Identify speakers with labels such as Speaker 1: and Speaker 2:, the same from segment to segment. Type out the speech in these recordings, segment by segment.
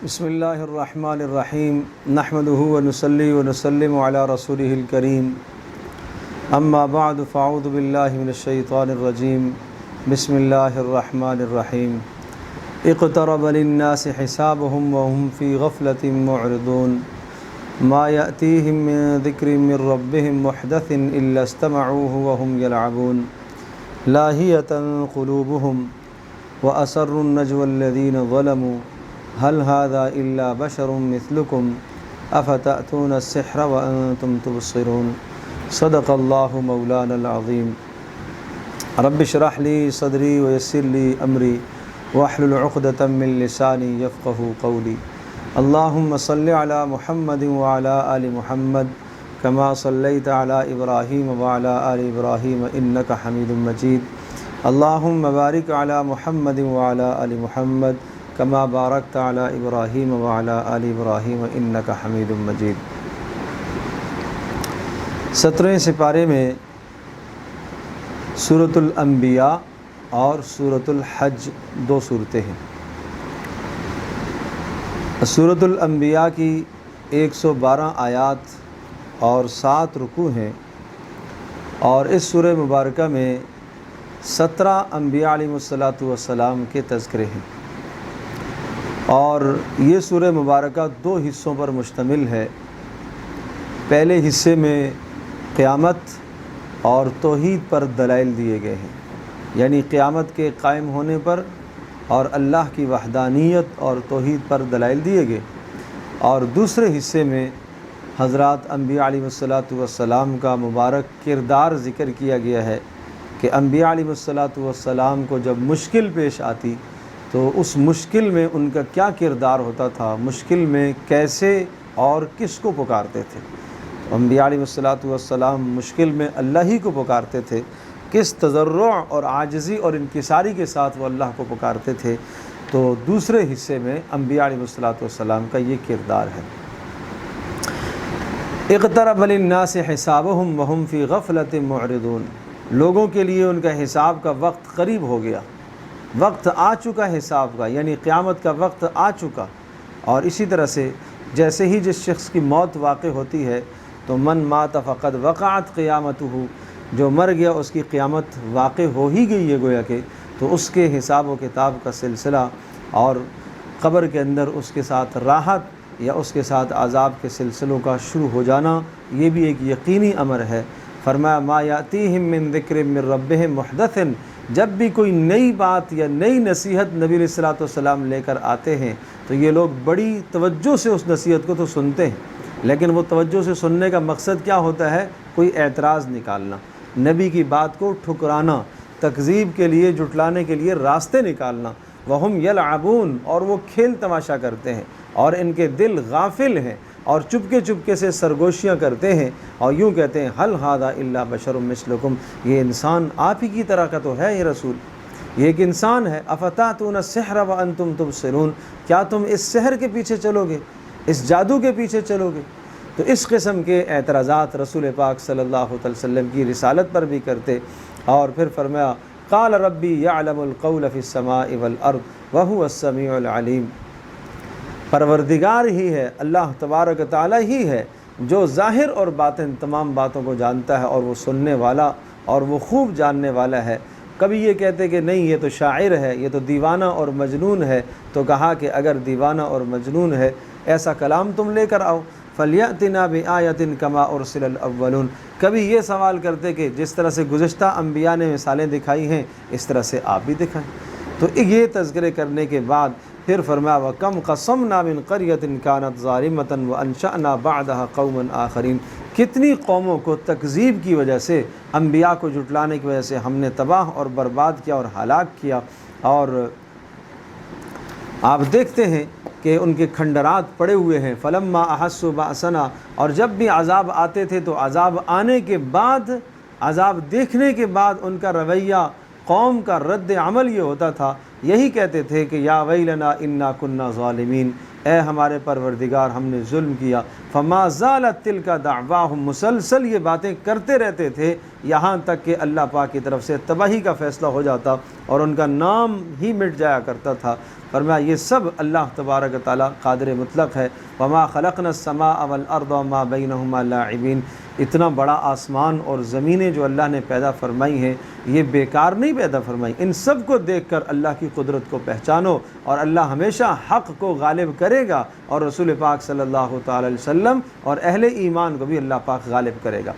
Speaker 1: بسم اللہ الرحمن الرحیم نحمده ونصلی ونسلم علی رسولہ الکریم اما بعد فاعوذ باللہ من الشیطان الرجیم بسم اللہ الرحمن الرحیم اقترب للناس حسابهم وهم فی غفلة معرضون ما یأتیہم من ذکر من ربهم محدث الا استمعوه وهم یلعبون لاہیة قلوبهم وأسروا النجوى الذین ظلموا هل هذا إلا بشر مثلكم أفتأتون السحر وأنتم تبصرون صدق الله مولانا العظيم رب اشرح لي صدري ويسر لي أمري واحلل عقدة من لساني يفقه قولي اللهم صل على محمد وعلى آل محمد كما صليت على إبراهيم وعلى آل إبراهيم إنك حميد مجيد اللهم بارك على محمد وعلى آل محمد کما بارکت علی ابراہیم وعلی آل ابراہیم انک حمید مجید۔ 17ویں سپارے میں سورۃ الانبیاء اور سورۃ الحج دو صورتیں ہیں۔ سورۃ الانبیاء کی 112 آیات اور 7 رکوع ہیں، اور اس سورہ مبارکہ میں 17 انبیاء علیہ السلام کے تذکرے ہیں، اور یہ سورہ مبارکہ 2 حصوں پر مشتمل ہے۔ پہلے حصے میں قیامت اور توحید پر دلائل دیے گئے ہیں، یعنی قیامت کے قائم ہونے پر اور اللہ کی وحدانیت اور توحید پر دلائل دیے گئے، اور دوسرے حصے میں حضرات انبیاء علیہ السلام کا مبارک کردار ذکر کیا گیا ہے کہ انبیاء علیہ السلام کو جب مشکل پیش آتی تو اس مشکل میں ان کا کیا کردار ہوتا تھا، مشکل میں کیسے اور کس کو پکارتے تھے۔ انبیاء علیہ السلام مشکل میں اللہ ہی کو پکارتے تھے، کس تضرع اور عاجزی اور انکساری کے ساتھ وہ اللہ کو پکارتے تھے۔ تو دوسرے حصے میں انبیاء علیہ السلام کا یہ کردار ہے۔ اقترب للناس حسابهم وهم فی غفلة معرضون، لوگوں کے لیے ان کا حساب کا وقت قریب ہو گیا، وقت آ چکا حساب کا، یعنی قیامت کا وقت آ چکا۔ اور اسی طرح سے جیسے ہی جس شخص کی موت واقع ہوتی ہے تو من مات فقد وقعت قیامتہ، جو مر گیا اس کی قیامت واقع ہو ہی گئی ہے گویا کہ، تو اس کے حساب و کتاب کا سلسلہ اور قبر کے اندر اس کے ساتھ راحت یا اس کے ساتھ عذاب کے سلسلوں کا شروع ہو جانا، یہ بھی ایک یقینی امر ہے۔ فرمایا ما یاتیہم من ذکر من ربہم محدث، جب بھی کوئی نئی بات یا نئی نصیحت نبی علیہ السلام لے کر آتے ہیں تو یہ لوگ بڑی توجہ سے اس نصیحت کو تو سنتے ہیں، لیکن وہ توجہ سے سننے کا مقصد کیا ہوتا ہے؟ کوئی اعتراض نکالنا، نبی کی بات کو ٹھکرانا، تکذیب کے لیے، جھٹلانے کے لیے راستے نکالنا۔ وہم یلعبون، اور وہ کھیل تماشا کرتے ہیں، اور ان کے دل غافل ہیں اور چپکے چپکے سے سرگوشیاں کرتے ہیں، اور یوں کہتے ہیں حل ھذا الا بشر مثلکم، یہ انسان آپ ہی کی طرح کا تو ہے، یہ رسول یہ ایک انسان ہے۔ افتاتون السحر وانتم تبصرون، کیا تم اس سحر کے پیچھے چلو گے، اس جادو کے پیچھے چلو گے؟ تو اس قسم کے اعتراضات رسول پاک صلی اللہ علیہ وسلم کی رسالت پر بھی کرتے، اور پھر فرمایا قال ربی یعلم القول فی السماء والارض وہو السمیع العلیم، پروردگار ہی ہے، اللہ تبارک تعالی ہی ہے جو ظاہر اور باطن تمام باتوں کو جانتا ہے، اور وہ سننے والا اور وہ خوب جاننے والا ہے۔ کبھی یہ کہتے کہ نہیں یہ تو شاعر ہے، یہ تو دیوانہ اور مجنون ہے، تو کہا کہ اگر دیوانہ اور مجنون ہے ایسا کلام تم لے کر آؤ، فَلْيَأْتِنَا بِآیَةٍ كَمَا أُرْسِلَ الْأَوَّلُونَ، کبھی یہ سوال کرتے کہ جس طرح سے گزشتہ انبیاء نے مثالیں دکھائی ہیں اس طرح سے آپ بھی دکھائیں۔ تو یہ تذکرے کرنے کے بعد پھر فرمایا وَكَمْ قَصَمْنَا مِنْ قَرْيَةٍ كَانَتْ ظَالِمَةً وَأَنشَأْنَا بَعْدَهَا قَوْمًا آخَرِينَ، کتنی قوموں کو تکذیب کی وجہ سے، انبیاء کو جھٹلانے کی وجہ سے ہم نے تباہ اور برباد کیا اور ہلاک کیا۔ اور آپ دیکھتے ہیں کہ ان کے کھنڈرات پڑے ہوئے ہیں۔ فَلَمَّا أَحَسُّوا بَأْسَنَا، اور جب بھی عذاب آتے تھے تو عذاب آنے کے بعد، عذاب دیکھنے کے بعد ان کا رویہ، قوم کا رد عمل یہ ہوتا تھا، یہی کہتے تھے کہ یا ویلنا انا کننا ظالمین، اے ہمارے پروردگار ہم نے ظلم کیا۔ فما زالت تلک دعواہم، مسلسل یہ باتیں کرتے رہتے تھے یہاں تک کہ اللہ پاک کی طرف سے تباہی کا فیصلہ ہو جاتا اور ان کا نام ہی مٹ جایا کرتا تھا۔ فرمایا یہ سب اللہ تبارک و تعالیٰ قادر مطلق ہے۔ وما خلقنا السماء والارض وما بینہما لاعبین، اتنا بڑا آسمان اور زمینیں جو اللہ نے پیدا فرمائی ہیں یہ بیکار نہیں پیدا فرمائی، ان سب کو دیکھ کر اللہ کی قدرت کو پہچانو، اور اللہ ہمیشہ حق کو غالب کرے گا، اور رسول پاک صلی اللہ تعالی علیہ وسلم اور اہل ایمان کو بھی اللہ پاک غالب کرے گا۔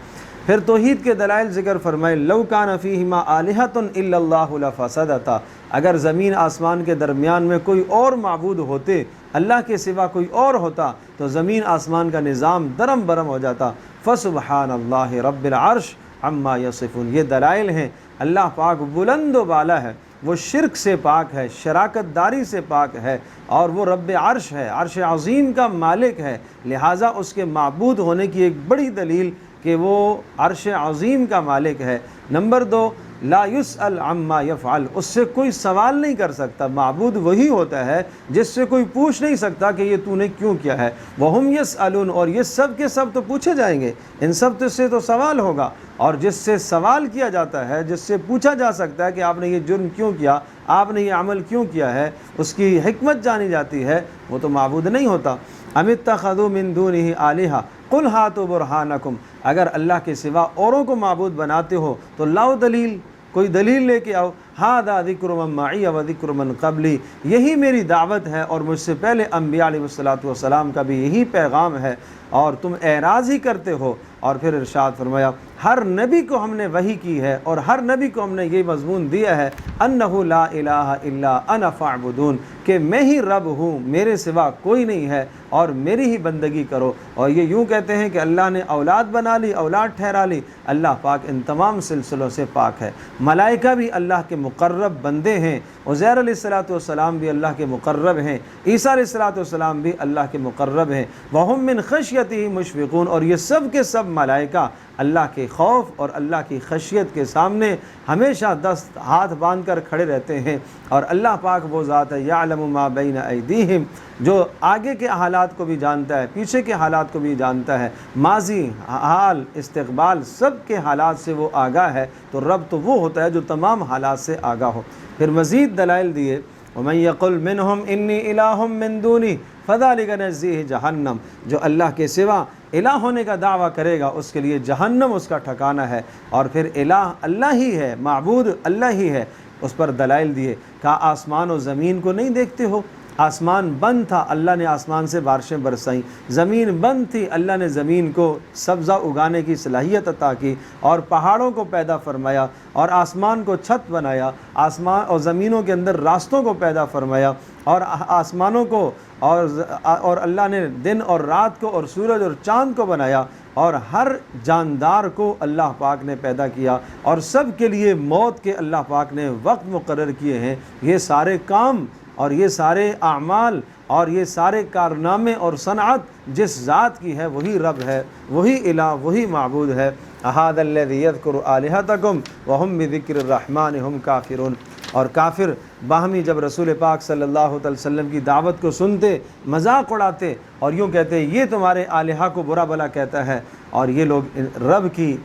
Speaker 1: پھر توحید کے دلائل ذکر فرمائے، لو کان فیہما آلہۃ الا اللہ لفسدتا، اگر زمین آسمان کے درمیان میں کوئی اور معبود ہوتے، اللہ کے سوا کوئی اور ہوتا تو زمین آسمان کا نظام درم برم ہو جاتا۔ فسبحان اللہ رب العرش عما یصفون، یہ دلائل ہیں اللہ پاک بلند و بالا ہے، وہ شرک سے پاک ہے، شراکت داری سے پاک ہے، اور وہ رب عرش ہے، عرش عظیم کا مالک ہے، لہٰذا اس کے معبود ہونے کی ایک بڑی دلیل کہ وہ عرش عظیم کا مالک ہے۔ نمبر 2، لا یسأل عما یفعل، اس سے کوئی سوال نہیں کر سکتا، معبود وہی ہوتا ہے جس سے کوئی پوچھ نہیں سکتا کہ یہ تو نے کیوں کیا ہے۔ وہم یسألون، اور یہ سب کے سب تو پوچھے جائیں گے، ان سب سے تو سوال ہوگا، اور جس سے سوال کیا جاتا ہے، جس سے پوچھا جا سکتا ہے کہ آپ نے یہ جرم کیوں کیا، آپ نے یہ عمل کیوں کیا ہے، اس کی حکمت جانی جاتی ہے، وہ تو معبود نہیں ہوتا۔ ام اتخذوا من دونہ آلہۃ قل ہاتوا برہانکم، اگر اللہ کے سوا اوروں کو معبود بناتے ہو تو لاؤ دلیل، کوئی دلیل لے کے آؤ۔ ھذا ذکر من معی و ذکر من قبلی، یہی میری دعوت ہے اور مجھ سے پہلے انبیاء علیہ السلام کا بھی یہی پیغام ہے، اور تم اعراض ہی کرتے ہو۔ اور پھر ارشاد فرمایا، ہر نبی کو ہم نے وحی کی ہے اور ہر نبی کو ہم نے یہ مضمون دیا ہے، انہ لا الہ الا انا فاعبدون، کہ میں ہی رب ہوں، میرے سوا کوئی نہیں ہے اور میری ہی بندگی کرو۔ اور یہ یوں کہتے ہیں کہ اللہ نے اولاد بنا لی، اولاد ٹھہرا لی، اللہ پاک ان تمام سلسلوں سے پاک ہے۔ ملائکہ بھی اللہ کے مقرب بندے ہیں، عزیر علیہ السلام بھی اللہ کے مقرب ہیں، عیسیٰ علیہ السلام بھی اللہ کے مقرب ہیں۔ وہم من خشیتہ مشفقون، اور یہ سب کے سب ملائکہ اللہ کے خوف اور اللہ کی خشیت کے سامنے ہمیشہ دست ہاتھ باندھ کر کھڑے رہتے ہیں۔ اور اللہ پاک وہ ذات ہے، یعلم ما بین ایدیہم، جو آگے کے حالات کو بھی جانتا ہے، پیچھے کے حالات کو بھی جانتا ہے، ماضی، حال، استقبال، سب کے حالات سے وہ آگاہ ہے۔ تو رب تو وہ ہوتا ہے جو تمام حالات سے آگاہ ہو۔ پھر مزید دلائل دیے، وَمَن يَقُلْ مِنْهُمْ إِنِّي إِلَٰهٌ مِّن دُونِهِ فَذَلِكَ نَجْزِيهِ جَهَنَّمَ، جو اللہ کے سوا الہ ہونے کا دعویٰ کرے گا اس کے لیے جہنم اس کا ٹھکانہ ہے۔ اور پھر الہ اللہ ہی ہے، معبود اللہ ہی ہے، اس پر دلائل دیے، کہا آسمان و زمین کو نہیں دیکھتے ہو؟ آسمان بند تھا، اللہ نے آسمان سے بارشیں برسائیں، زمین بند تھی، اللہ نے زمین کو سبزہ اگانے کی صلاحیت عطا کی، اور پہاڑوں کو پیدا فرمایا، اور آسمان کو چھت بنایا، آسمان اور زمینوں کے اندر راستوں کو پیدا فرمایا، اور آسمانوں کو اور اللہ نے دن اور رات کو اور سورج اور چاند کو بنایا، اور ہر جاندار کو اللہ پاک نے پیدا کیا، اور سب کے لیے موت کے اللہ پاک نے وقت مقرر کیے ہیں۔ یہ سارے کام اور یہ سارے اعمال اور یہ سارے کارنامے اور صنعت جس ذات کی ہے وہی رب ہے، وہی الہ، وہی معبود ہے۔ احد الذی یذکر آلہتکم وہم بذکر الرحمن ہم کافرون، اور کافر باہمی جب رسول پاک صلی اللہ علیہ وسلم کی دعوت کو سنتے، مذاق اڑاتے اور یوں کہتے یہ تمہارے آلہہ کو برا بھلا کہتا ہے، اور یہ لوگ رب کی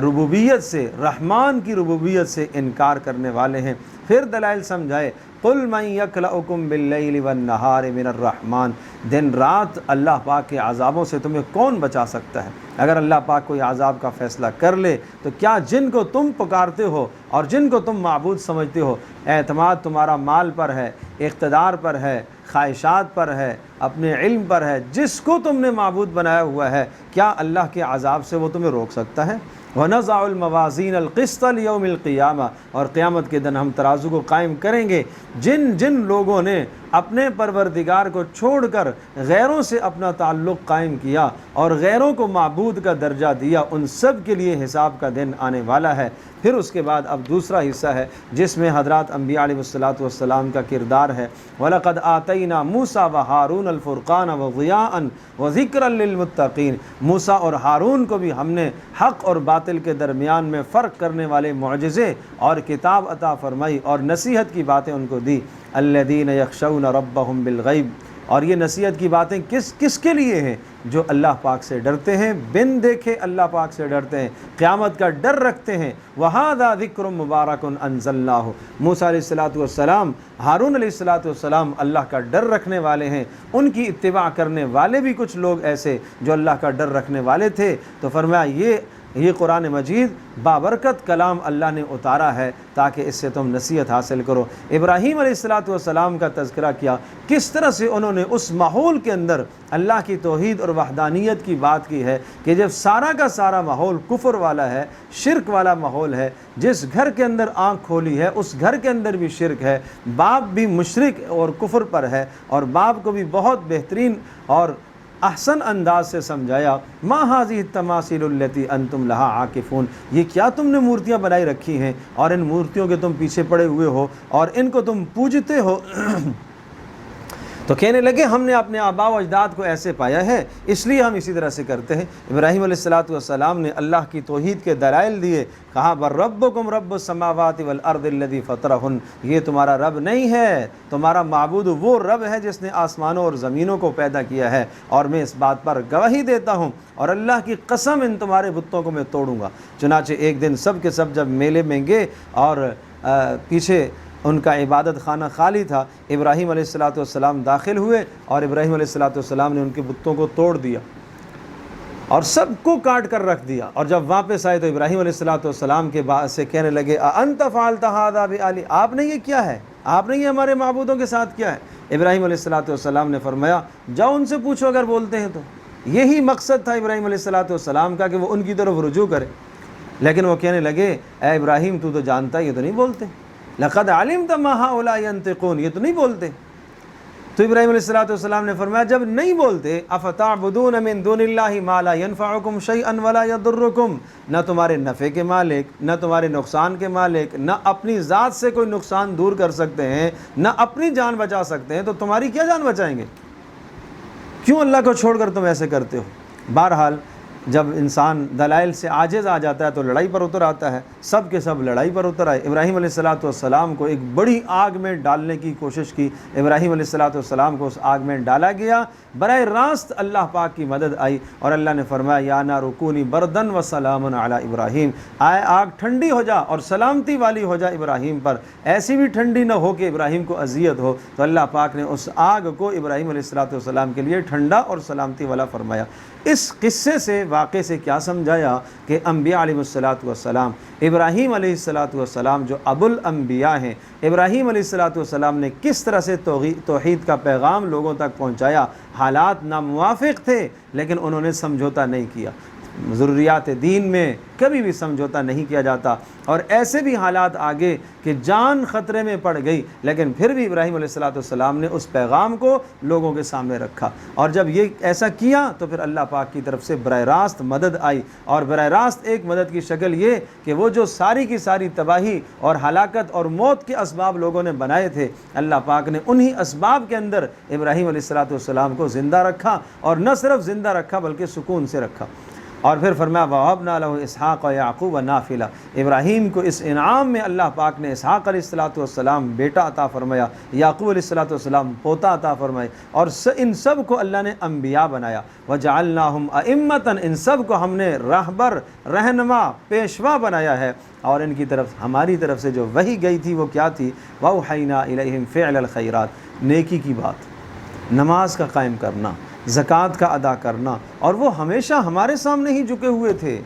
Speaker 1: ربوبیت سے، رحمان کی ربوبیت سے انکار کرنے والے ہیں۔ پھر دلائل سمجھائے، قل من یکلؤکم باللیل والنہار من الرحمن، دن رات اللہ پاک کے عذابوں سے تمہیں کون بچا سکتا ہے؟ اگر اللہ پاک کوئی عذاب کا فیصلہ کر لے تو کیا جن کو تم پکارتے ہو اور جن کو تم معبود سمجھتے ہو، اعتماد تمہارا مال پر ہے، اقتدار پر ہے، خواہشات پر ہے، اپنے علم پر ہے، جس کو تم نے معبود بنایا ہوا ہے، کیا اللہ کے عذاب سے وہ تمہیں روک سکتا ہے؟ وَنَضَعُ الْمَوَازِينَ الْقِسْطَ لِيَوْمِ الْقِيَامَةِ، اور قیامت کے دن ہم ترازو کو قائم کریں گے۔ جن جن لوگوں نے اپنے پروردگار کو چھوڑ کر غیروں سے اپنا تعلق قائم کیا اور غیروں کو معبود کا درجہ دیا، ان سب کے لیے حساب کا دن آنے والا ہے۔ پھر اس کے بعد اب دوسرا حصہ ہے جس میں حضرات انبیاء علیہ السلام کا کردار ہے۔ وَلَقَدْ آتَيْنَا مُوسَىٰ وَهَارُونَ الْفُرْقَانَ وَضِيَاءً وَذِكْرًا لِّلْمُتَّقِينَ، موسیٰ اور ہارون کو بھی ہم نے حق اور باطل کے درمیان میں فرق کرنے والے معجزے اور کتاب عطا فرمائی اور نصیحت کی باتیں ان کو دی۔ الذین یخشون ربہم بالغیب، اور یہ نصیحت کی باتیں کس کے لیے ہیں؟ جو اللہ پاک سے ڈرتے ہیں، بن دیکھے اللہ پاک سے ڈرتے ہیں، قیامت کا ڈر رکھتے ہیں۔ وَهَذَا ذِكْرٌ مُبَارَكٌ أَنزَلْنَاهُ، موسیٰ علیہ السلام، ہارون علیہ السلام اللہ کا ڈر رکھنے والے ہیں، ان کی اتباع کرنے والے بھی کچھ لوگ ایسے جو اللہ کا ڈر رکھنے والے تھے۔ تو فرمایا یہ قرآن مجید بابرکت کلام اللہ نے اتارا ہے تاکہ اس سے تم نصیحت حاصل کرو۔ ابراہیم علیہ السلام کا تذکرہ کیا، کس طرح سے انہوں نے اس ماحول کے اندر اللہ کی توحید اور وحدانیت کی بات کی ہے کہ جب سارا کا سارا ماحول کفر والا ہے، شرک والا ماحول ہے، جس گھر کے اندر آنکھ کھولی ہے اس گھر کے اندر بھی شرک ہے، باپ بھی مشرک اور کفر پر ہے، اور باپ کو بھی بہت بہترین اور احسن انداز سے سمجھایا، ما هذه التماثيل التي انتم لها عاکفون، یہ کیا تم نے مورتیاں بنائی رکھی ہیں اور ان مورتیوں کے تم پیچھے پڑے ہوئے ہو اور ان کو تم پوجتے ہو۔ تو کہنے لگے ہم نے اپنے آباء و اجداد کو ایسے پایا ہے، اس لیے ہم اسی طرح سے کرتے ہیں۔ ابراہیم علیہ السلام نے اللہ کی توحید کے دلائل دیے، کہا بَرَّبُّكُمْ رَبُّ السَّمَاوَاتِ وَالْأَرْضِ الَّذِي فَطَرَهُنَّ، یہ تمہارا رب نہیں ہے، تمہارا معبود وہ رب ہے جس نے آسمانوں اور زمینوں کو پیدا کیا ہے، اور میں اس بات پر گواہی دیتا ہوں اور اللہ کی قسم ان تمہارے بتوں کو میں توڑوں گا۔ چنانچہ ایک دن سب کے سب جب میلے میں گئے اور پیچھے ان کا عبادت خانہ خالی تھا، ابراہیم علیہ السلام داخل ہوئے اور ابراہیم علیہ السلام نے ان کے بتوں کو توڑ دیا اور سب کو کاٹ کر رکھ دیا، اور جب واپس آئے تو ابراہیم علیہ السلام کے بعد سے کہنے لگے اَأَنْتَ فَعَلْتَ هَذَا بِآلِهَتِنَا، آپ نے یہ کیا ہے، آپ نے یہ ہمارے معبودوں کے ساتھ کیا ہے؟ ابراہیم علیہ السلام نے فرمایا جاؤ ان سے پوچھو اگر بولتے ہیں تو۔ یہی مقصد تھا ابراہیم علیہ السلام کا کہ وہ ان کی طرف رجوع کرے، لیکن وہ کہنے لگے اے ابراہیم تو جانتا ہے یہ تو نہیں بولتے، لَقَدْ عَلِمْتَ مَا هَؤُلَاءِ يَنْطِقُونَ، یہ تو نہیں بولتے۔ تو ابراہیم علیہ السلام نے فرمایا جب نہیں بولتے اَفَتَعْبُدُونَ مِن دُونِ اللَّهِ مَا لَا يَنْفَعُكُمْ شَيْئًا وَلَا يَضُرُّكُمْ، نہ تمہارے نفع کے مالک، نہ تمہارے نقصان کے مالک، نہ اپنی ذات سے کوئی نقصان دور کر سکتے ہیں، نہ اپنی جان بچا سکتے ہیں، تو تمہاری کیا جان بچائیں گے؟ کیوں اللہ کو چھوڑ کر تم ایسے کرتے ہو؟ بہرحال جب انسان دلائل سے عاجز آ جاتا ہے تو لڑائی پر اتر آتا ہے، سب کے سب لڑائی پر اتر آئے۔ ابراہیم علیہ السلام کو ایک بڑی آگ میں ڈالنے کی کوشش کی، ابراہیم علیہ السلام کو اس آگ میں ڈالا گیا، براہ راست اللہ پاک کی مدد آئی اور اللہ نے فرمایا یا نار کونی بردن و سلام علی ابراہیم، آئے آگ ٹھنڈی ہو جا اور سلامتی والی ہو جا ابراہیم پر، ایسی بھی ٹھنڈی نہ ہو کہ ابراہیم کو اذیت ہو۔ تو اللہ پاک نے اس آگ کو ابراہیم علیہ السلام کے لیے ٹھنڈا اور سلامتی والا فرمایا۔ اس قصے سے واقعے سے کیا سمجھایا کہ انبیاء علیہ السلام، ابراہیم علیہ السلام جو ابو الانبیاء ہیں، ابراہیم علیہ السلام نے کس طرح سے توحید کا پیغام لوگوں تک پہنچایا۔ حالات ناموافق تھے لیکن انہوں نے سمجھوتا نہیں کیا، ضروریات دین میں کبھی بھی سمجھوتا نہیں کیا جاتا، اور ایسے بھی حالات آگے کہ جان خطرے میں پڑ گئی لیکن پھر بھی ابراہیم علیہ السلام نے اس پیغام کو لوگوں کے سامنے رکھا، اور جب یہ ایسا کیا تو پھر اللہ پاک کی طرف سے براہ راست مدد آئی، اور براہ راست ایک مدد کی شکل یہ کہ وہ جو ساری کی ساری تباہی اور ہلاکت اور موت کے اسباب لوگوں نے بنائے تھے، اللہ پاک نے انہی اسباب کے اندر ابراہیم علیہ السلام کو زندہ رکھا، اور نہ صرف زندہ رکھا بلکہ سکون سے رکھا۔ اور پھر فرمایا وَوَهَبْنَا لَهُ إِسْحَاقَ وَيَعْقُوبَ نَافِلَةً، ابراہیم کو اس انعام میں اللہ پاک نے اسحاق علیہ السلام بیٹا عطا فرمایا، یعقوب علیہ السلام پوتا عطا فرمائے، اور ان سب کو اللہ نے انبیاء بنایا۔ وَجَعَلْنَاهُمْ أَئِمَّةً، ان سب کو ہم نے راہبر، رہنما، پیشوا بنایا ہے، اور ان کی طرف ہماری طرف سے جو وحی گئی تھی وہ کیا تھی؟ وَأَوْحَيْنَا إِلَيْهِمْ فِعْلَ الْخَيْرَاتِ، نیکی کی بات، نماز کا قائم کرنا، زکوٰۃ کا ادا کرنا، اور وہ ہمیشہ ہمارے سامنے ہی جھکے ہوئے تھے،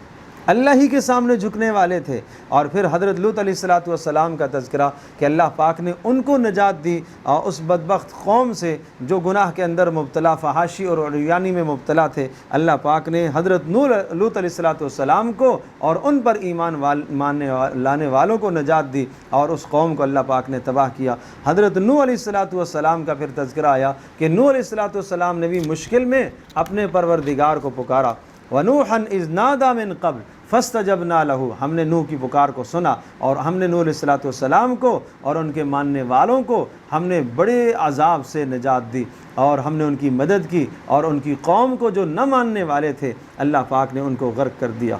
Speaker 1: اللہ ہی کے سامنے جھکنے والے تھے۔ اور پھر حضرت لوط علیہ السلام کا تذکرہ کہ اللہ پاک نے ان کو نجات دی اور اس بدبخت قوم سے جو گناہ کے اندر مبتلا، فحاشی اور عریانی میں مبتلا تھے، اللہ پاک نے حضرت لوط علیہ السلام کو اور ان پر ایمان لانے والوں کو نجات دی، اور اس قوم کو اللہ پاک نے تباہ کیا۔ حضرت نوح علیہ السلام کا پھر تذکرہ آیا کہ نوح علیہ السلام نے بھی مشکل میں اپنے پروردگار کو پکارا، وَنُوحًا إِذْ نَادَى مِن قَبْلُ فَاسْتَجَبْنَا لَهُ، ہم نے نوح کی پکار کو سنا، اور ہم نے نوح علیہ السلام کو اور ان کے ماننے والوں کو ہم نے بڑے عذاب سے نجات دی، اور ہم نے ان کی مدد کی، اور ان کی قوم کو جو نہ ماننے والے تھے اللہ پاک نے ان کو غرق کر دیا۔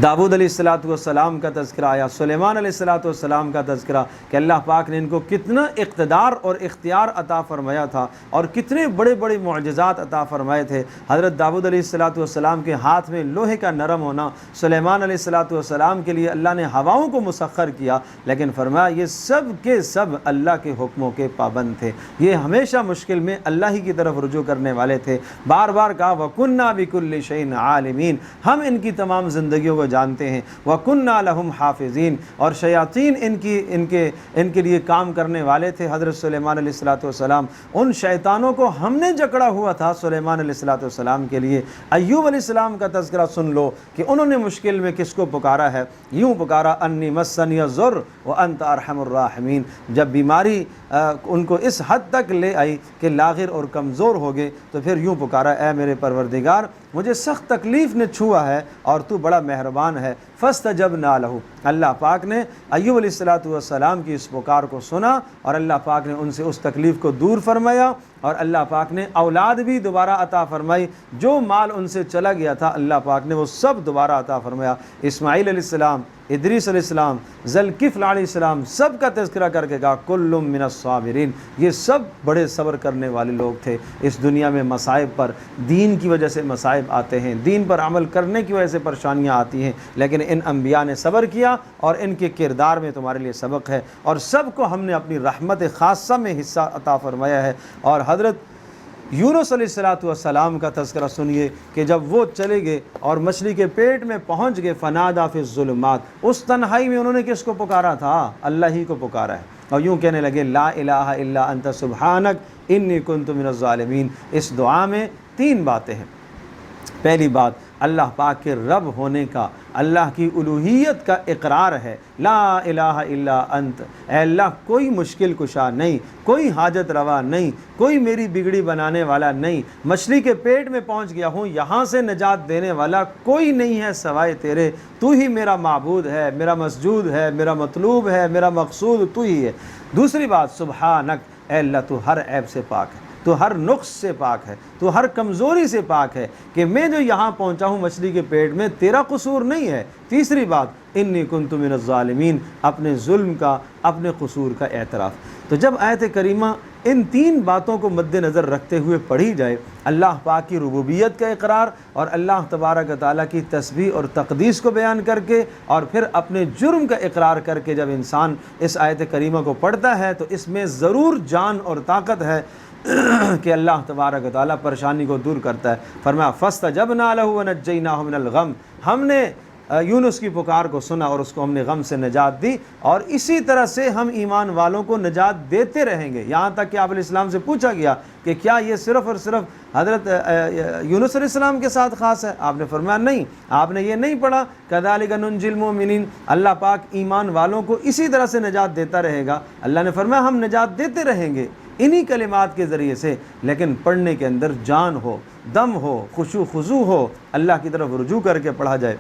Speaker 1: داؤد علیہ السلام کا تذکرہ آیا، سلیمان علیہ السلام کا تذکرہ کہ اللہ پاک نے ان کو کتنا اقتدار اور اختیار عطا فرمایا تھا اور کتنے بڑے بڑے معجزات عطا فرمائے تھے۔ حضرت داؤد علیہ السلام کے ہاتھ میں لوہے کا نرم ہونا، سلیمان علیہ السلام کے لیے اللہ نے ہواؤں کو مسخر کیا، لیکن فرمایا یہ سب کے سب اللہ کے حکموں کے پابند تھے، یہ ہمیشہ مشکل میں اللہ ہی کی طرف رجوع کرنے والے تھے۔ بار بار کہا وَكُنَّا بِكُلِّ شَيْءٍ عَالِمِينَ، ہم ان کی تمام زندگیوں کو جانتے ہیں۔ وَكُنَّا لَهُمْ حَافِظِينَ، اور شیاطین ان کے لیے کام کرنے والے تھے۔ حضرت سلیمان علیہ السلام، ان شیطانوں کو ہم نے جکڑا ہوا تھا سلیمان علیہ السلام کے لیے۔ ایوب علیہ السلام کا تذکرہ سن لو کہ انہوں نے مشکل میں کس کو پکارا ہے، یوں پکارا انی مسنی الضر وانت ارحم الراحمین، جب بیماری ان کو اس حد تک لے آئی کہ لاغر اور کمزور ہو گئے تو پھر یوں پکارا اے میرے پروردگار مجھے سخت تکلیف نے چھوا ہے اور تو بڑا مہربان ہے۔ فاستجبنا لہ، اللہ پاک نے ایوب علیہ السلام کی اس پکار کو سنا اور اللہ پاک نے ان سے اس تکلیف کو دور فرمایا، اور اللہ پاک نے اولاد بھی دوبارہ عطا فرمائی، جو مال ان سے چلا گیا تھا اللہ پاک نے وہ سب دوبارہ عطا فرمایا۔ اسماعیل علیہ السلام، ادریس علیہ السلام، ذوالکفل علیہ السلام، سب کا تذکرہ کر کے کہا کل من الصابرین، یہ سب بڑے صبر کرنے والے لوگ تھے۔ اس دنیا میں مصائب پر، دین کی وجہ سے مصائب آتے ہیں، دین پر عمل کرنے کی وجہ سے پریشانیاں آتی ہیں، لیکن ان انبیاء نے صبر کیا اور ان کے کردار میں تمہارے لیے سبق ہے، اور سب کو ہم نے اپنی رحمت خاصہ میں حصہ عطا فرمایا ہے۔ اور حضرت یونس علیہ السلام کا تذکرہ سنیے کہ جب وہ چلے گئے اور مچھلی کے پیٹ میں پہنچ گئے، فنادا فی الظلمات، اس تنہائی میں انہوں نے کس کو پکارا تھا؟ اللہ ہی کو پکارا ہے، اور یوں کہنے لگے لا الہ الا انت سبحانک انی کنت من الظالمین۔ اس دعا میں 3 باتیں ہیں۔ پہلی بات اللہ پاک کے رب ہونے کا، اللہ کی الوہیت کا اقرار ہے، لا الہ الا انت، اے اللہ کوئی مشکل کشا نہیں، کوئی حاجت روا نہیں، کوئی میری بگڑی بنانے والا نہیں، مچھلی کے پیٹ میں پہنچ گیا ہوں، یہاں سے نجات دینے والا کوئی نہیں ہے سوائے تیرے، تو ہی میرا معبود ہے، میرا مسجود ہے، میرا مطلوب ہے، میرا مقصود تو ہی ہے۔ دوسری بات سبحانک، اے اللہ تو ہر عیب سے پاک ہے، تو ہر نقص سے پاک ہے، تو ہر کمزوری سے پاک ہے، کہ میں جو یہاں پہنچا ہوں مچھلی کے پیٹ میں تیرا قصور نہیں ہے۔ تیسری بات انی کنت من الظالمین، اپنے ظلم کا، اپنے قصور کا اعتراف۔ تو جب آیت کریمہ ان 3 باتوں کو مد نظر رکھتے ہوئے پڑھی جائے، اللہ پاک کی ربوبیت کا اقرار اور اللہ تبارک و تعالیٰ کی تسبیح اور تقدیس کو بیان کر کے، اور پھر اپنے جرم کا اقرار کر کے جب انسان اس آیت کریمہ کو پڑھتا ہے تو اس میں ضرور جان اور طاقت ہے کہ اللہ تبارک و تعالیٰ پریشانی کو دور کرتا ہے۔ فرمایا فاستجبنا لہ ونجیناہ من الغم، ہم نے یونس کی پکار کو سنا اور اس کو ہم نے غم سے نجات دی، اور اسی طرح سے ہم ایمان والوں کو نجات دیتے رہیں گے۔ یہاں تک کہ آپ علیہ السلام سے پوچھا گیا کہ کیا یہ صرف اور صرف حضرت یونس علیہ السلام کے ساتھ خاص ہے؟ آپ نے فرمایا نہیں، آپ نے یہ نہیں پڑھا کذالک ننجی المؤمنین، اللہ پاک ایمان والوں کو اسی طرح سے نجات دیتا رہے گا۔ اللہ نے فرمایا ہم نجات دیتے رہیں گے انہی کلمات کے ذریعے سے، لیکن پڑھنے کے اندر جان ہو، دم ہو، خشوع خضوع ہو، اللہ کی طرف رجوع کر کے پڑھا جائے۔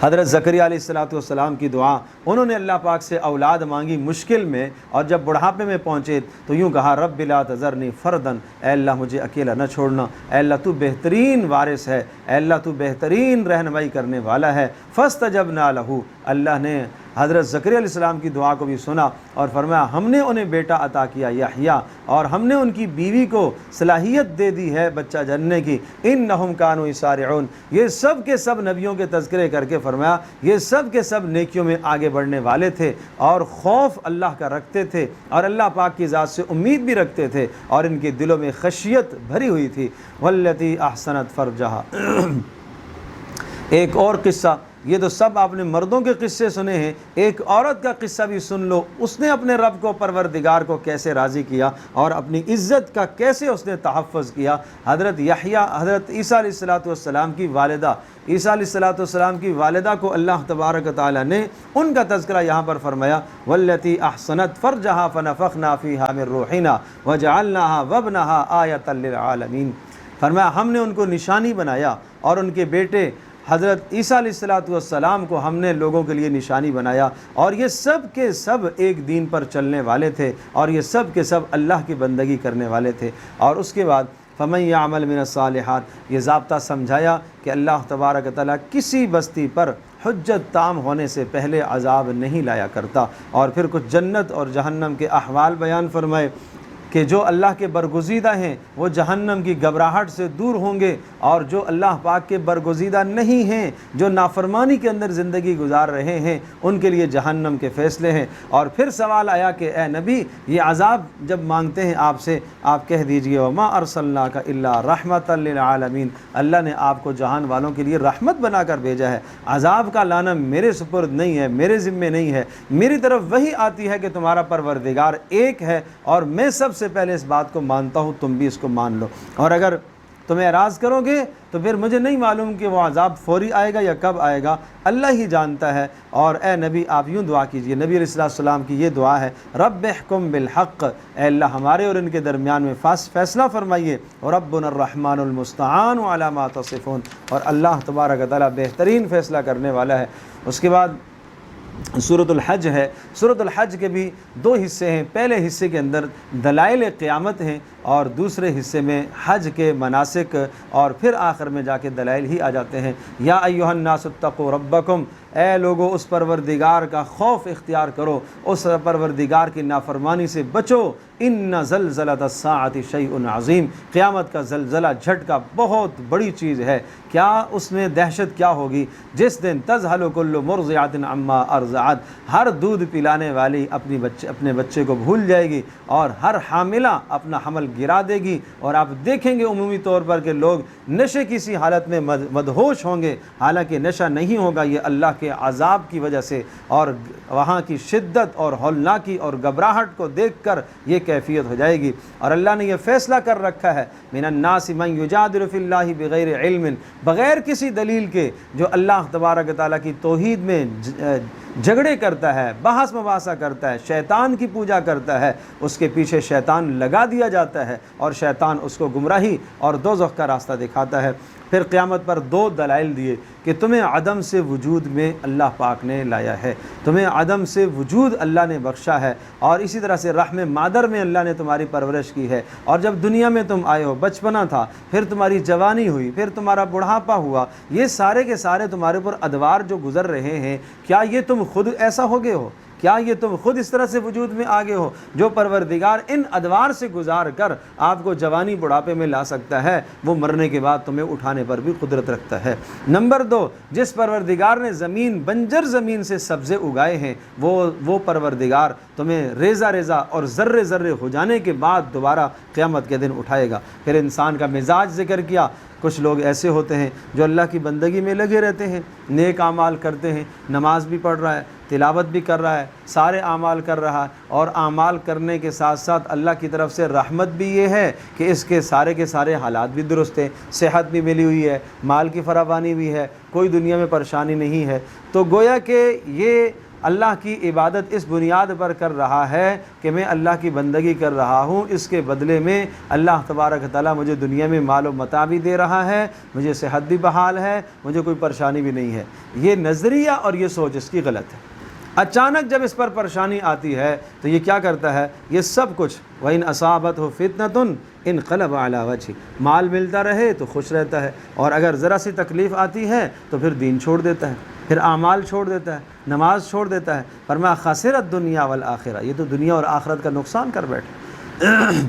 Speaker 1: حضرت زکریا علیہ السلام کی دعا، انہوں نے اللہ پاک سے اولاد مانگی مشکل میں، اور جب بڑھاپے میں پہنچے تو یوں کہا رب لا تذرنی فردن، اے اللہ مجھے اکیلا نہ چھوڑنا، اے اللہ تو بہترین وارث ہے، اے اللہ تو بہترین رہنمائی کرنے والا ہے۔ فاستجبنا لہ، اللہ نے حضرت زکریا علیہ السلام کی دعا کو بھی سنا اور فرمایا ہم نے انہیں بیٹا عطا کیا یحییٰ، اور ہم نے ان کی بیوی کو صلاحیت دے دی ہے بچہ جننے کی۔ انہم کانوا یسارعون، یہ سب کے سب نبیوں کے تذکرے کر کے فرمایا یہ سب کے سب نیکیوں میں آگے بڑھنے والے تھے، اور خوف اللہ کا رکھتے تھے، اور اللہ پاک کی ذات سے امید بھی رکھتے تھے، اور ان کے دلوں میں خشیت بھری ہوئی تھی۔ والتی احسنت فرجہا، ایک اور قصہ، یہ تو سب آپ نے مردوں کے قصے سنے ہیں، ایک عورت کا قصہ بھی سن لو، اس نے اپنے رب کو، پروردگار کو کیسے راضی کیا اور اپنی عزت کا کیسے اس نے تحفظ کیا۔ حضرت یحییٰ، حضرت عیسیٰ علیہ السلام کی والدہ، عیسیٰ علیہ السلام کی والدہ کو اللہ تبارک و تعالیٰ نے ان کا تذکرہ یہاں پر فرمایا والتی احسنت فرجہا فنفخنا فیہا من روحنا وجعلناہا وابنہا آیۃ للعالمین، فرمایا ہم نے ان کو نشانی بنایا، اور ان کے بیٹے حضرت عیسیٰ علیہ السلام کو ہم نے لوگوں کے لیے نشانی بنایا، اور یہ سب کے سب ایک دین پر چلنے والے تھے، اور یہ سب کے سب اللہ کی بندگی کرنے والے تھے۔ اور اس کے بعد فمن یعمل من الصالحات، یہ ضابطہ سمجھایا کہ اللہ تبارک و تعالیٰ کسی بستی پر حجت تام ہونے سے پہلے عذاب نہیں لایا کرتا، اور پھر کچھ جنت اور جہنم کے احوال بیان فرمائے کہ جو اللہ کے برگزیدہ ہیں وہ جہنم کی گھبراہٹ سے دور ہوں گے، اور جو اللہ پاک کے برگزیدہ نہیں ہیں، جو نافرمانی کے اندر زندگی گزار رہے ہیں، ان کے لیے جہنم کے فیصلے ہیں۔ اور پھر سوال آیا کہ اے نبی، یہ عذاب جب مانگتے ہیں آپ سے، آپ کہہ دیجئے وما ارسلناک الا رحمۃ للعالمین، اللہ نے آپ کو جہان والوں کے لیے رحمت بنا کر بھیجا ہے۔ عذاب کا لانا میرے سپرد نہیں ہے، میرے ذمے نہیں ہے، میری طرف وہی آتی ہے کہ تمہارا پروردگار ایک ہے، اور میں سب سے پہلے اس بات کو مانتا ہوں، تم بھی اس کو مان لو۔ اور اگر تم اعراض کرو گے تو پھر مجھے نہیں معلوم کہ وہ عذاب فوری آئے گا یا کب آئے گا، اللہ ہی جانتا ہے۔ اور اے نبی آپ یوں دعا کیجئے، نبی علیہ السلام کی یہ دعا ہے، رب احکم بالحق، اے اللہ ہمارے اور ان کے درمیان میں فیصلہ فرمائیے، ربنا الرحمن المستعان علی ما تصفون، اور اللہ تبارک و تعالیٰ بہترین فیصلہ کرنے والا ہے۔ اس کے بعد سورۃ الحج ہے۔ سورۃ الحج کے بھی دو حصے ہیں، پہلے حصے کے اندر دلائل قیامت ہیں، اور دوسرے حصے میں حج کے مناسک، اور پھر آخر میں جا کے دلائل ہی آ جاتے ہیں۔ یا ایھا الناس اتقوا ربکم، اے لوگو اس پروردگار کا خوف اختیار کرو، اس پروردگار کی نافرمانی سے بچو، ان زلزلۃ الساعۃ شیء عظیم، قیامت کا زلزلہ جھٹکا بہت بڑی چیز ہے۔ کیا اس میں دہشت کیا ہوگی؟ جس دن تذہل کل مرضعۃ عما ارضعت، ہر دودھ پلانے والی اپنے بچے کو بھول جائے گی، اور ہر حاملہ اپنا حمل گرا دے گی، اور آپ دیکھیں گے عمومی طور پر کہ لوگ نشے کی سی حالت میں مدہوش ہوں گے، حالانکہ نشہ نہیں ہوگا، یہ اللہ کے عذاب کی وجہ سے، اور وہاں کی شدت اور ہولناکی اور گھبراہٹ کو دیکھ کر یہ کیفیت ہو جائے گی۔ اور اللہ نے یہ فیصلہ کر رکھا ہے، من الناس من یجادل فی اللہ بغیر علم، بغیر کسی دلیل کے جو اللہ تبارک و تعالیٰ کی توحید میں جھگڑے کرتا ہے، بحث مباحثہ کرتا ہے، شیطان کی پوجا کرتا ہے، اس کے پیچھے شیطان لگا دیا جاتا ہے، اور شیطان اس کو گمراہی اور دوزخ کا راستہ دکھاتا ہے۔ پھر قیامت پر دو دلائل دیے کہ تمہیں عدم سے وجود میں اللہ پاک نے لایا ہے، تمہیں عدم سے وجود اللہ نے بخشا ہے، اور اسی طرح سے رحم مادر میں اللہ نے تمہاری پرورش کی ہے، اور جب دنیا میں تم آئے ہو، بچپنا تھا، پھر تمہاری جوانی ہوئی، پھر تمہارا بڑھاپا ہوا، یہ سارے کے سارے تمہارے اوپر ادوار جو گزر رہے ہیں، کیا یہ تم خود ایسا ہو گئے ہو؟ کیا یہ تم خود اس طرح سے وجود میں آگے ہو؟ جو پروردگار ان ادوار سے گزار کر آپ کو جوانی بڑھاپے میں لا سکتا ہے، وہ مرنے کے بعد تمہیں اٹھانے پر بھی قدرت رکھتا ہے۔ نمبر دو، جس پروردگار نے بنجر زمین سے سبزے اگائے ہیں، وہ پروردگار تمہیں ریزہ ریزہ اور ذرے ذرے ہو جانے کے بعد دوبارہ قیامت کے دن اٹھائے گا۔ پھر انسان کا مزاج ذکر کیا، کچھ لوگ ایسے ہوتے ہیں جو اللہ کی بندگی میں لگے رہتے ہیں، نیک اعمال کرتے ہیں، نماز بھی پڑھ رہا ہے، تلاوت بھی کر رہا ہے، سارے اعمال کر رہا ہے، اور اعمال کرنے کے ساتھ ساتھ اللہ کی طرف سے رحمت بھی یہ ہے کہ اس کے سارے حالات بھی درست ہیں، صحت بھی ملی ہوئی ہے، مال کی فراوانی بھی ہے، کوئی دنیا میں پریشانی نہیں ہے، تو گویا کہ یہ اللہ کی عبادت اس بنیاد پر کر رہا ہے کہ میں اللہ کی بندگی کر رہا ہوں، اس کے بدلے میں اللہ تبارک و تعالیٰ مجھے دنیا میں مال و متاع بھی دے رہا ہے، مجھے صحت بھی بحال ہے، مجھے کوئی پریشانی بھی نہیں ہے۔ یہ نظریہ اور یہ سوچ اس کی غلط ہے۔ اچانک جب اس پر پریشانی آتی ہے تو یہ کیا کرتا ہے؟ یہ سب کچھ وَإِنْ أَصَابَتْهُ فِتْنَةٌ انقلب علی وجہ، مال ملتا رہے تو خوش رہتا ہے، اور اگر ذرا سی تکلیف آتی ہے تو پھر دین چھوڑ دیتا ہے، پھر اعمال چھوڑ دیتا ہے، نماز چھوڑ دیتا ہے۔ فرمایا خسرت دنیا والآخرہ، یہ تو دنیا اور آخرت کا نقصان کر بیٹھے۔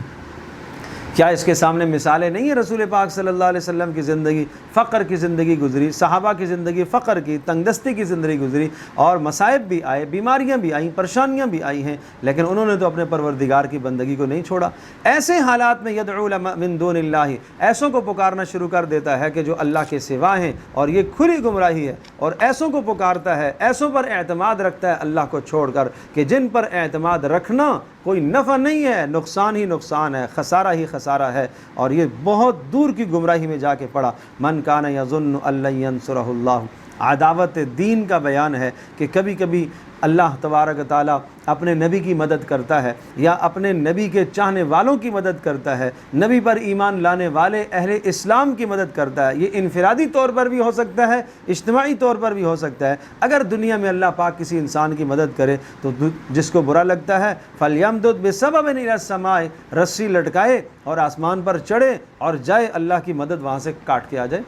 Speaker 1: کیا اس کے سامنے مثالیں نہیں ہیں؟ رسول پاک صلی اللہ علیہ وسلم کی زندگی فقر کی زندگی گزری، صحابہ کی زندگی فقر کی، تنگ دستی کی زندگی گزری، اور مصائب بھی آئے، بیماریاں بھی آئیں، پریشانیاں بھی آئی ہیں، لیکن انہوں نے تو اپنے پروردگار کی بندگی کو نہیں چھوڑا۔ ایسے حالات میں یدعو من دون اللہ، ایسوں کو پکارنا شروع کر دیتا ہے کہ جو اللہ کے سوا ہیں، اور یہ کھلی گمراہی ہے، اور ایسوں کو پکارتا ہے، ایسوں پر اعتماد رکھتا ہے اللہ کو چھوڑ کر، کہ جن پر اعتماد رکھنا کوئی نفع نہیں ہے، نقصان ہی نقصان ہے، خسارہ ہی خسارہ ہے، اور یہ بہت دور کی گمراہی میں جا کے پڑا۔ من کان یظن ان لن ینصرہ اللہ، عداوت دین کا بیان ہے کہ کبھی کبھی اللہ تبارک و تعالیٰ اپنے نبی کی مدد کرتا ہے یا اپنے نبی کے چاہنے والوں کی مدد کرتا ہے، نبی پر ایمان لانے والے اہل اسلام کی مدد کرتا ہے۔ یہ انفرادی طور پر بھی ہو سکتا ہے، اجتماعی طور پر بھی ہو سکتا ہے۔ اگر دنیا میں اللہ پاک کسی انسان کی مدد کرے تو جس کو برا لگتا ہے فَلْيَمْدُدْ بِسَبَبٍ إِلَى السَّمَاءِ، رسی لٹکائے اور آسمان پر چڑھے اور جائے، اللہ کی مدد وہاں سے کاٹ کے آ جائے۔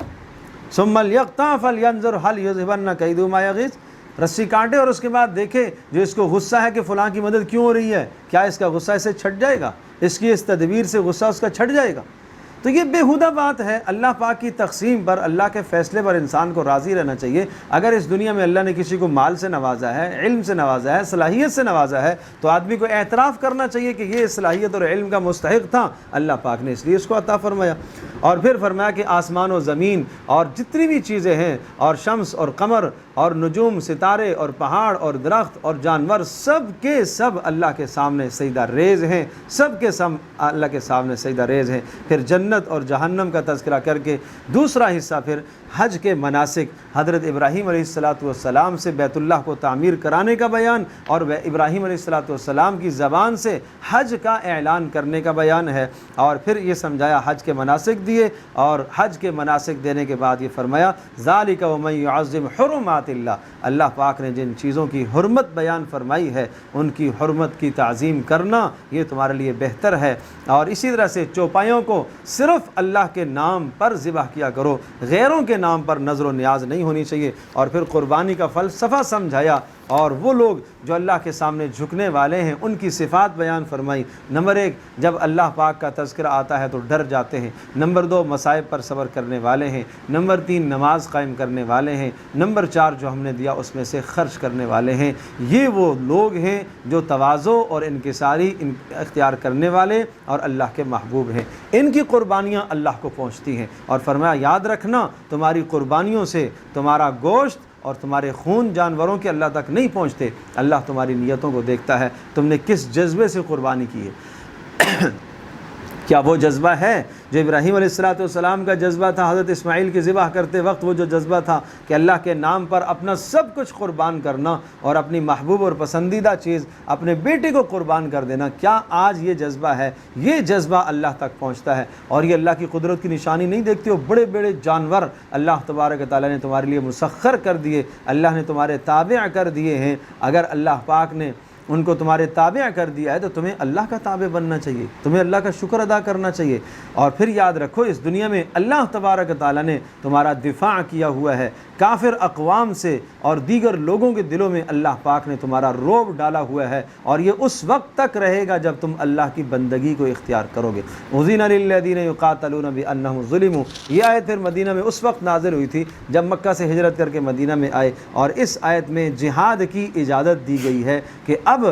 Speaker 1: ثُمَّ لْيَقْطَعْ فَلْيَنظُرْ هَلْ يُذْهِبَنَّ كَيْدُهُ مَا يَغِيظُ، رسی کاٹے اور اس کے بعد دیکھے جو اس کو غصہ ہے کہ فلاں کی مدد کیوں ہو رہی ہے، کیا اس کا غصہ اسے چھٹ جائے گا، اس کی اس تدبیر سے غصہ اس کا چھٹ جائے گا۔ تو یہ بیہودہ بات ہے۔ اللہ پاک کی تقسیم پر، اللہ کے فیصلے پر انسان کو راضی رہنا چاہیے۔ اگر اس دنیا میں اللہ نے کسی کو مال سے نوازا ہے، علم سے نوازا ہے، صلاحیت سے نوازا ہے، تو آدمی کو اعتراف کرنا چاہیے کہ یہ صلاحیت اور علم کا مستحق تھا، اللہ پاک نے اس لیے اس کو عطا فرمایا۔ اور پھر فرمایا کہ آسمان و زمین اور جتنی بھی چیزیں ہیں، اور شمس اور قمر اور نجوم، ستارے اور پہاڑ اور درخت اور جانور، سب کے سب اللہ کے سامنے سجدہ ریز ہیں، سب کے سب اللہ کے سامنے سجدہ ریز ہیں۔ پھر جنت اور جہنم کا تذکرہ کر کے دوسرا حصہ پھر حج کے مناسک، حضرت ابراہیم علیہ السلام سے بیت اللہ کو تعمیر کرانے کا بیان، اور ابراہیم علیہ السلام کی زبان سے حج کا اعلان کرنے کا بیان ہے۔ اور پھر یہ سمجھایا، حج کے مناسک دیے، اور حج کے مناسک دینے کے بعد یہ فرمایا ذالک ومن یعظم حرمات اللہ، اللہ پاک نے جن چیزوں کی حرمت بیان فرمائی ہے ان کی حرمت کی تعظیم کرنا یہ تمہارے لیے بہتر ہے۔ اور اسی طرح سے چوپایوں کو صرف اللہ کے نام پر ذبح کیا کرو، غیروں کے نام پر نظر و نیاز نہیں ہونی چاہیے۔ اور پھر قربانی کا فلسفہ سمجھایا، اور وہ لوگ جو اللہ کے سامنے جھکنے والے ہیں ان کی صفات بیان فرمائی۔ نمبر 1، جب اللہ پاک کا تذکرہ آتا ہے تو ڈر جاتے ہیں۔ نمبر 2، مصائب پر صبر کرنے والے ہیں۔ نمبر 3، نماز قائم کرنے والے ہیں۔ نمبر 4، جو ہم نے دیا اس میں سے خرچ کرنے والے ہیں۔ یہ وہ لوگ ہیں جو تواضع اور انکساری اختیار کرنے والے اور اللہ کے محبوب ہیں۔ ان کی قربانیاں اللہ کو پہنچتی ہیں، اور فرمایا یاد رکھنا تمہاری قربانیوں سے تمہارا گوشت اور تمہارے خون جانوروں کے اللہ تک نہیں پہنچتے، اللہ تمہاری نیتوں کو دیکھتا ہے، تم نے کس جذبے سے قربانی کی ہے۔ کیا وہ جذبہ ہے جو ابراہیم علیہ السلام کا جذبہ تھا حضرت اسماعیل کی ذبح کرتے وقت، وہ جو جذبہ تھا کہ اللہ کے نام پر اپنا سب کچھ قربان کرنا اور اپنی محبوب اور پسندیدہ چیز اپنے بیٹے کو قربان کر دینا، کیا آج یہ جذبہ ہے؟ یہ جذبہ اللہ تک پہنچتا ہے، اور یہ اللہ کی قدرت کی نشانی نہیں دیکھتے ہو؟ بڑے بڑے جانور اللہ تبارک و تعالیٰ نے تمہارے لیے مسخر کر دیے، اللہ نے تمہارے تابع کر دیے ہیں۔ اگر اللہ پاک نے ان کو تمہارے تابع کر دیا ہے تو تمہیں اللہ کا تابع بننا چاہیے، تمہیں اللہ کا شکر ادا کرنا چاہیے۔ اور پھر یاد رکھو اس دنیا میں اللہ تبارک و تعالیٰ نے تمہارا دفاع کیا ہوا ہے کافر اقوام سے، اور دیگر لوگوں کے دلوں میں اللہ پاک نے تمہارا رعب ڈالا ہوا ہے، اور یہ اس وقت تک رہے گا جب تم اللہ کی بندگی کو اختیار کرو گے۔ اذن للذین یقاتلون بانہم ظلموا، یہ آیت پھر مدینہ میں اس وقت نازل ہوئی تھی جب مکہ سے ہجرت کر کے مدینہ میں آئے، اور اس آیت میں جہاد کی اجازت دی گئی ہے کہ اب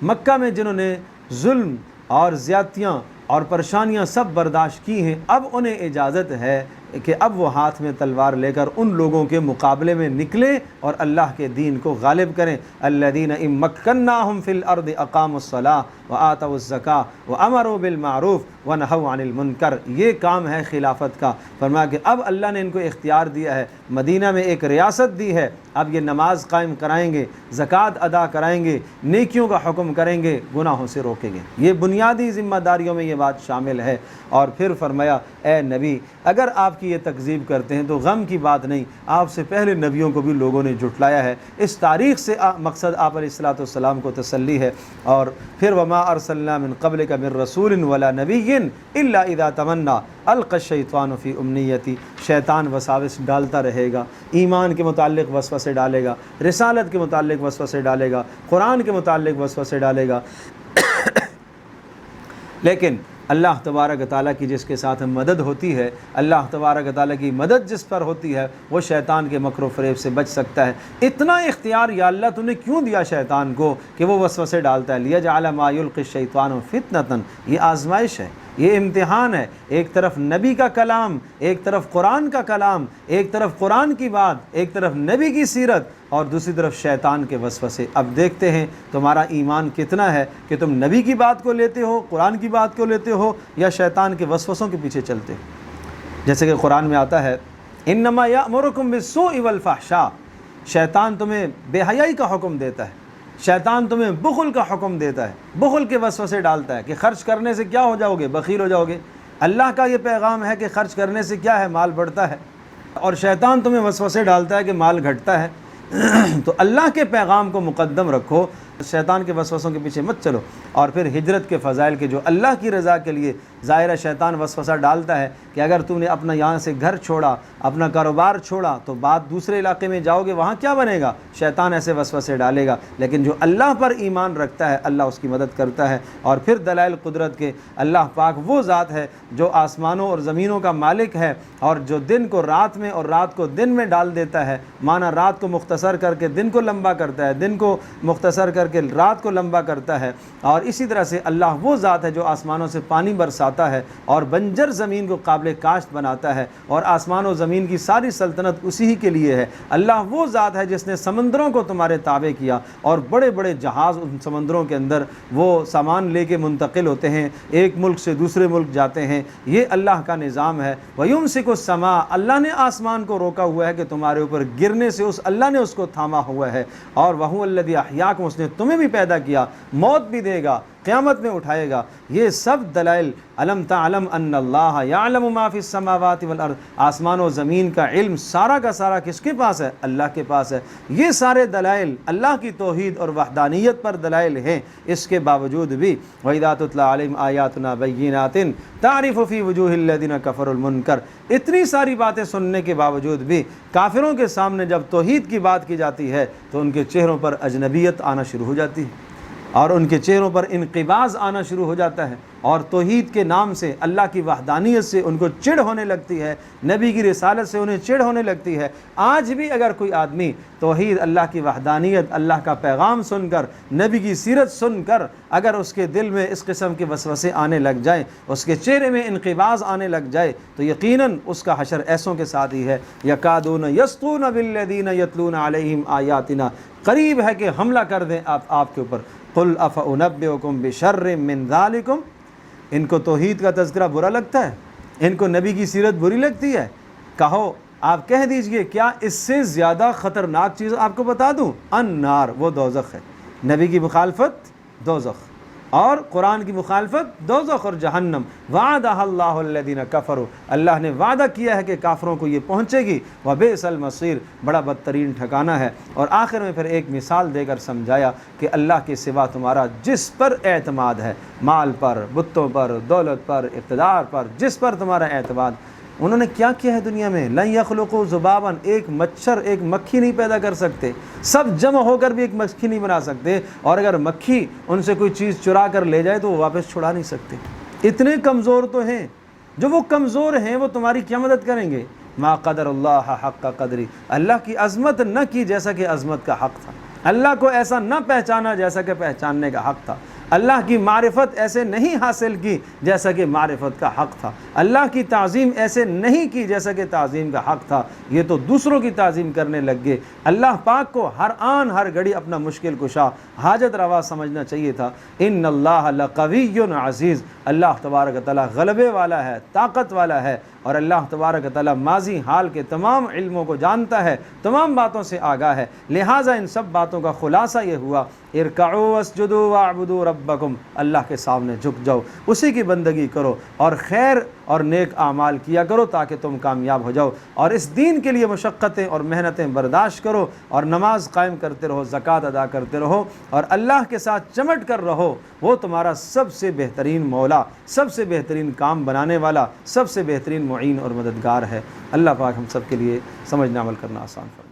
Speaker 1: مکہ میں جنہوں نے ظلم اور زیادتیاں اور پریشانیاں سب برداشت کی ہیں، اب انہیں اجازت ہے کہ اب وہ ہاتھ میں تلوار لے کر ان لوگوں کے مقابلے میں نکلیں اور اللہ کے دین کو غالب کریں۔ الذین ان مکناہم فی الارض اقاموا الصلاۃ وآتوا الزکاۃ وامروا بالمعروف ونہوا عن المنکر، یہ کام ہے خلافت کا۔ فرمایا کہ اب اللہ نے ان کو اختیار دیا ہے، مدینہ میں ایک ریاست دی ہے، اب یہ نماز قائم کرائیں گے، زکوٰۃ ادا کرائیں گے، نیکیوں کا حکم کریں گے، گناہوں سے روکیں گے۔ یہ بنیادی ذمہ داریوں میں یہ بات شامل ہے۔ اور پھر فرمایا اے نبی اگر آپ کی یہ تکذیب کرتے ہیں تو غم کی بات نہیں، آپ سے پہلے نبیوں کو بھی لوگوں نے جھٹلایا ہے۔ اس تاریخ سے مقصد آپ علیہ السلام کو تسلی ہے۔ اور پھر وما ارسلنا من قبلک من رسول ولا نبی الا اذا تمنى القى الشیطان فی امنیتی، شیطان وساوس ڈالتا رہے گا، ایمان کے متعلق وسوسے ڈالے گا، رسالت کے متعلق وسوسے ڈالے گا، قرآن کے متعلق وسوسے ڈالے گا، لیکن اللہ تبارک و تعالیٰ کی جس کے ساتھ مدد ہوتی ہے، اللہ تبارک و تعالیٰ کی مدد جس پر ہوتی ہے، وہ شیطان کے مکر و فریب سے بچ سکتا ہے۔ اتنا اختیار یا اللہ تو نے کیوں دیا شیطان کو کہ وہ وسوسے ڈالتا ہے؟ لیجعل ما یلقی الشیطان فتنۃ، یہ آزمائش ہے، یہ امتحان ہے۔ ایک طرف نبی کا کلام، ایک طرف قرآن کا کلام، ایک طرف قرآن کی بات، ایک طرف نبی کی سیرت، اور دوسری طرف شیطان کے وسوسے۔ اب دیکھتے ہیں تمہارا ایمان کتنا ہے کہ تم نبی کی بات کو لیتے ہو، قرآن کی بات کو لیتے ہو، یا شیطان کے وسوسوں کے پیچھے چلتے ہو۔ جیسے کہ قرآن میں آتا ہے انما یأمرکم بالسوء والفحشاء، شیطان تمہیں بے حیائی کا حکم دیتا ہے، شیطان تمہیں بخل کا حکم دیتا ہے، بخل کے وسوسے ڈالتا ہے کہ خرچ کرنے سے کیا ہو جاؤ گے، بخیل ہو جاؤ گے۔ اللہ کا یہ پیغام ہے کہ خرچ کرنے سے کیا ہے، مال بڑھتا ہے، اور شیطان تمہیں وسوسے ڈالتا ہے کہ مال گھٹتا ہے۔ تو اللہ کے پیغام کو مقدم رکھو، شیطان کے وسوسوں کے پیچھے مت چلو۔ اور پھر ہجرت کے فضائل کے جو اللہ کی رضا کے لیے ظاہر شیطان وسوسہ ڈالتا ہے کہ اگر تم نے اپنا یہاں سے گھر چھوڑا، اپنا کاروبار چھوڑا تو بعد دوسرے علاقے میں جاؤ گے، وہاں کیا بنے گا، شیطان ایسے وسوسے ڈالے گا۔ لیکن جو اللہ پر ایمان رکھتا ہے اللہ اس کی مدد کرتا ہے۔ اور پھر دلائل قدرت کے، اللہ پاک وہ ذات ہے جو آسمانوں اور زمینوں کا مالک ہے، اور جو دن کو رات میں اور رات کو دن میں ڈال دیتا ہے، مانا رات کو مختصر کر کے دن کو لمبا کرتا ہے، دن کو مختصر کر کے رات کو لمبا کرتا ہے۔ اور اسی طرح سے اللہ وہ ذات ہے جو آسمانوں سے پانی برساتا ہے اور بنجر زمین کو قابل کاشت بناتا ہے، اور آسمان و زمین کی ساری سلطنت اسی ہی کے لیے ہے۔ اللہ وہ ذات ہے جس نے سمندروں کو تمہارے تابع کیا، اور بڑے بڑے جہاز ان سمندروں کے اندر وہ سامان لے کے منتقل ہوتے ہیں، ایک ملک سے دوسرے ملک جاتے ہیں۔ یہ اللہ کا نظام ہے۔ وَيُمْسِكُ السَّمَاءَ، اللہ نے آسمان کو روکا ہوا ہے کہ تمہارے اوپر گرنے سے، اللہ نے اس کو تھاما ہوا ہے۔ اور وَهُوَ الَّذِي أَحْيَاكُمْ، اس نے تمہیں بھی پیدا کیا، موت بھی دے گا، قیامت میں اٹھائے گا۔ یہ سب دلائل، الم تعلم ان اللہ یعلم ما فی السماوات والارض، آسمان و زمین کا علم سارا کا سارا کس کے پاس ہے، اللہ کے پاس ہے۔ یہ سارے دلائل اللہ کی توحید اور وحدانیت پر دلائل ہیں۔ اس کے باوجود بھی وَإِذَا تُتْلَىٰ عَلَيْهِمْ آيَاتُنَا بَيِّنَاتٍ تَعْرِفُ فِي وُجُوهِ الَّذِينَ كَفَرُوا الْمُنكَرَ، اتنی ساری باتیں سننے کے باوجود بھی کافروں کے سامنے جب توحید کی بات کی جاتی ہے تو ان کے چہروں پر اجنبیت آنا شروع ہو جاتی ہے، اور ان کے چہروں پر انقباض آنا شروع ہو جاتا ہے، اور توحید کے نام سے، اللہ کی وحدانیت سے ان کو چڑ ہونے لگتی ہے، نبی کی رسالت سے انہیں چڑ ہونے لگتی ہے۔ آج بھی اگر کوئی آدمی توحید، اللہ کی وحدانیت، اللہ کا پیغام سن کر، نبی کی سیرت سن کر اگر اس کے دل میں اس قسم کے وسوسے آنے لگ جائیں، اس کے چہرے میں انقباض آنے لگ جائے، تو یقیناً اس کا حشر ایسوں کے ساتھ ہی ہے۔ یکادون یسطون بالذین یتلون علیہم آیاتنا، قریب ہے کہ حملہ کر دیں آپ کے اوپر۔ قل افانبئکم بشر من ذالکم، ان کو توحید کا تذکرہ برا لگتا ہے، ان کو نبی کی سیرت بری لگتی ہے، کہو آپ کہہ دیجئے کیا اس سے زیادہ خطرناک چیز آپ کو بتا دوں، النار، وہ دوزخ ہے۔ نبی کی مخالفت دوزخ، اور قرآن کی مخالفت دوزخ اور جہنم۔ وعدہ اللہ الذین کفروا، اللہ نے وعدہ کیا ہے کہ کافروں کو یہ پہنچے گی۔ وبئس المصیر، بڑا بدترین ٹھکانہ ہے۔ اور آخر میں پھر ایک مثال دے کر سمجھایا کہ اللہ کے سوا تمہارا جس پر اعتماد ہے، مال پر، بتوں پر، دولت پر، اقتدار پر، جس پر تمہارا اعتماد، انہوں نے کیا کیا ہے دنیا میں، لن یخلقوا ذبابا، ایک مچھر، ایک مکھی نہیں پیدا کر سکتے، سب جمع ہو کر بھی ایک مکھی نہیں بنا سکتے، اور اگر مکھی ان سے کوئی چیز چرا کر لے جائے تو وہ واپس چھڑا نہیں سکتے۔ اتنے کمزور تو ہیں، جو وہ کمزور ہیں وہ تمہاری کیا مدد کریں گے؟ ما قدر اللہ حق قدری، اللہ کی عظمت نہ کی جیسا کہ عظمت کا حق تھا، اللہ کو ایسا نہ پہچانا جیسا کہ پہچاننے کا حق تھا، اللہ کی معرفت ایسے نہیں حاصل کی جیسا کہ معرفت کا حق تھا، اللہ کی تعظیم ایسے نہیں کی جیسا کہ تعظیم کا حق تھا۔ یہ تو دوسروں کی تعظیم کرنے لگ گئے۔ اللہ پاک کو ہر آن ہر گھڑی اپنا مشکل کشا، حاجت روا سمجھنا چاہیے تھا۔ ان اللہ لقوی عزیز، اللہ تبارک تعالیٰ غلبے والا ہے، طاقت والا ہے، اور اللہ تبارک تعالیٰ ماضی حال کے تمام علموں کو جانتا ہے، تمام باتوں سے آگاہ ہے۔ لہٰذا ان سب باتوں کا خلاصہ یہ ہوا، ارکعوا واسجدوا واعبدوا ربکم، اللہ کے سامنے جھک جاؤ، اسی کی بندگی کرو، اور خیر اور نیک اعمال کیا کرو تاکہ تم کامیاب ہو جاؤ، اور اس دین کے لیے مشقتیں اور محنتیں برداشت کرو، اور نماز قائم کرتے رہو، زکوٰۃ ادا کرتے رہو، اور اللہ کے ساتھ چمٹ کر رہو۔ وہ تمہارا سب سے بہترین مولا، سب سے بہترین کام بنانے والا، سب سے بہترین معین اور مددگار ہے۔ اللہ پاک ہم سب کے لیے سمجھنا عمل کرنا آسان فرمائے۔